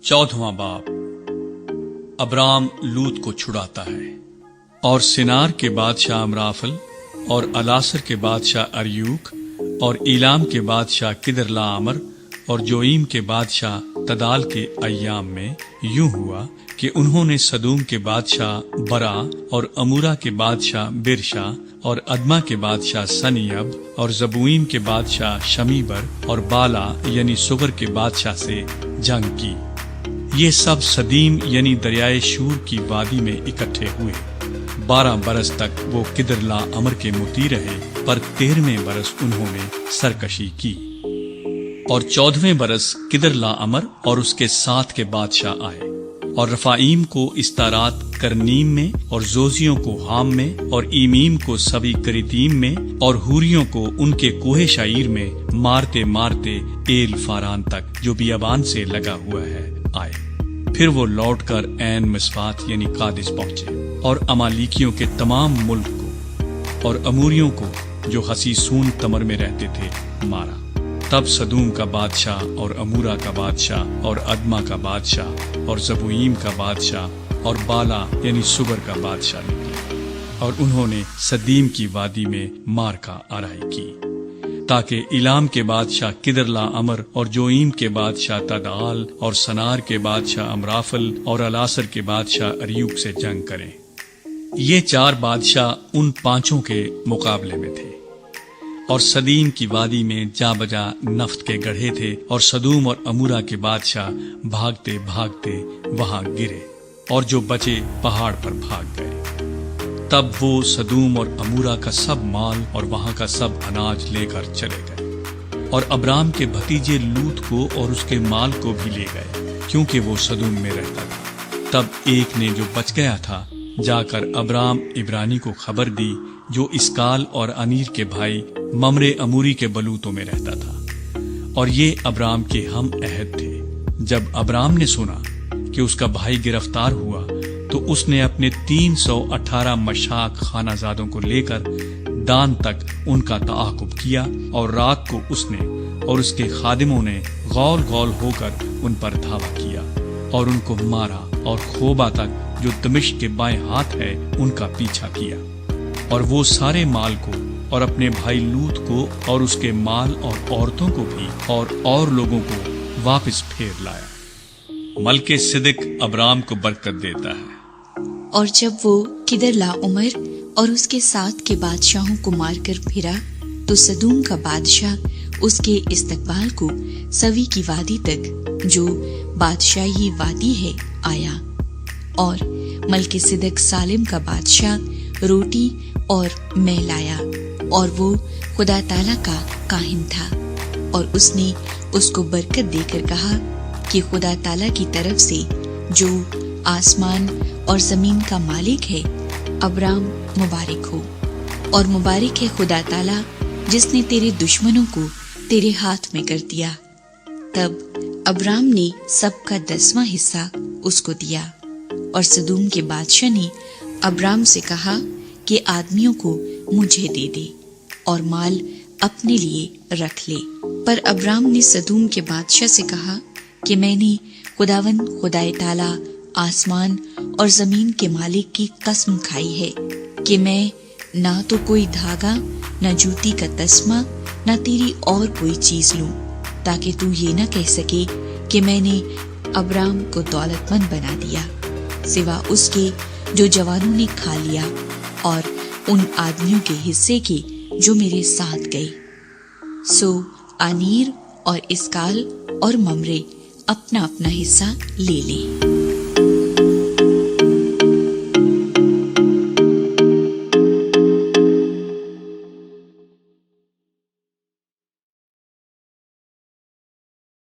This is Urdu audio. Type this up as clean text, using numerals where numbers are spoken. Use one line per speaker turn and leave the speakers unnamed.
14واں باب ابرام لوط کو چھڑاتا ہے اور سنار کے بادشاہ امرافل اور الاصر کے بادشاہ اریوک اور ایلام کے بادشاہ کدرلاامر اور جوئیم کے بادشاہ تدال کے ایام میں یوں ہوا کہ انہوں نے سدوم کے بادشاہ برا اور امورا کے بادشاہ برشا اور ادما کے بادشاہ سنیب اور زبوئیم کے بادشاہ شمیبر اور بالا یعنی سگر کے بادشاہ سے جنگ کی۔ یہ سب سدیم یعنی دریائے شور کی وادی میں اکٹھے ہوئے۔ 12 برس تک وہ کدرلاامر کے مطیع رہے، پر 13ویں برس انہوں نے سرکشی کی۔ اور 14ویں برس کدرلاامر اور اس کے ساتھ کے بادشاہ آئے، اور رفائیم کو استارات کرنیم میں اور زوزیوں کو حام میں اور ایمیم کو سبی کریتیم میں اور ہوریوں کو ان کے کوہ شعیر میں مارتے مارتے ایل فاران تک جو بیابان سے لگا ہوا ہے آئے۔ پھر وہ لوٹ کر عین مسفات یعنی قادس پہنچے اور امالیکیوں کے تمام ملک کو اور اموریوں کو جو حسیسون تمر میں رہتے تھے مارا۔ تب سدوم کا بادشاہ اور امورا کا بادشاہ اور ادما کا بادشاہ اور زبوئیم کا بادشاہ اور بالا یعنی سگر کا بادشاہ نکلے، اور انہوں نے سدیم کی وادی میں مارکا آرائی کی، تاکہ ایلام کے بادشاہ کدرلاامر اور جوئیم کے بادشاہ تدال اور سنار کے بادشاہ امرافل اور الاصر کے بادشاہ اریوک سے جنگ کریں۔ یہ 4 بادشاہ ان 5 کے مقابلے میں تھے، اور سدیم کی وادی میں جا بجا نفت کے گڑھے تھے، اور سدوم اور امورا کے بادشاہ بھاگتے بھاگتے وہاں گرے، اور جو بچے پہاڑ پر بھاگ گئے۔ تب وہ سدوم اور امورا کا سب مال اور وہاں کا سب اناج لے کر چلے گئے، اور ابرام کے بھتیجے لوط کو اور اس کے مال کو بھی لے گئے، کیونکہ وہ سدوم میں رہتا تھا۔ تب ایک نے جو بچ گیا تھا جا کر ابرام عبرانی کو خبر دی، جو اسکال اور انیر کے بھائی ممرے اموری کے بلوتوں میں رہتا تھا، اور یہ ابرام کے ہم عہد تھے۔ جب ابرام نے سنا کہ اس کا بھائی گرفتار ہوا تو اس نے اپنے 318 مشاک خانہ زادوں کو لے کر دان تک ان کا تعاقب کیا، اور رات کو اس نے اور اس کے خادموں نے غول غول ہو کر ان پر دھاوا کیا اور ان کو مارا، اور خوبا تک جو دمشق کے بائیں ہاتھ ہے ان کا پیچھا کیا، اور وہ سارے مال کو اور اپنے بھائی لوط کو اور اس کے مال اور عورتوں کو بھی اور لوگوں کو واپس پھیر لایا۔ ملک صدق ابرام کو برکت دیتا ہے۔
اور جب وہ کدرلاامر اور اس کے ساتھ کے بادشاہوں کو مار کر پھرا تو سدوم کا بادشاہ اس کے استقبال کو سوی کی وادی تک جو بادشاہی وادی ہے آیا، اور ملک صدق سالم کا بادشاہ روٹی اور مے لایا، اور وہ خدا تعالیٰ کا کاہن تھا، اور اس نے اس کو برکت دے کر کہا کہ خدا تعالیٰ کی طرف سے جو آسمان اور زمین کا مالک ہے ابرام مبارک ہو، اور مبارک ہے خدا تعالیٰ جس نے تیرے دشمنوں کو تیرے ہاتھ میں کر دیا۔ تب ابرام نے سب کا 10واں حصہ اس کو دیا، اور سدوم کے بادشاہ نے ابرام سے کہا کہ آدمیوں کو مجھے دے دے اور مال اپنے لیے رکھ لے۔ پر ابرام نے سدوم کے بادشاہ سے کہا کہ میں نے خداوند خدائے تعالیٰ آسمان اور زمین کے مالک کی قسم کھائی ہے کہ میں نہ تو کوئی دھاگا، نہ جوتی کا تسمہ، نہ تیری اور کوئی چیز لوں، تاکہ تو یہ نہ کہہ سکے کہ میں نے ابرام کو دولت مند بنا دیا، سوا اس کے جو جوانوں نے کھا لیا اور ان آدمیوں کے حصے کے جو میرے ساتھ گئے۔ سو انیر اور اسکال اور ممرے اپنا اپنا حصہ لے لیں۔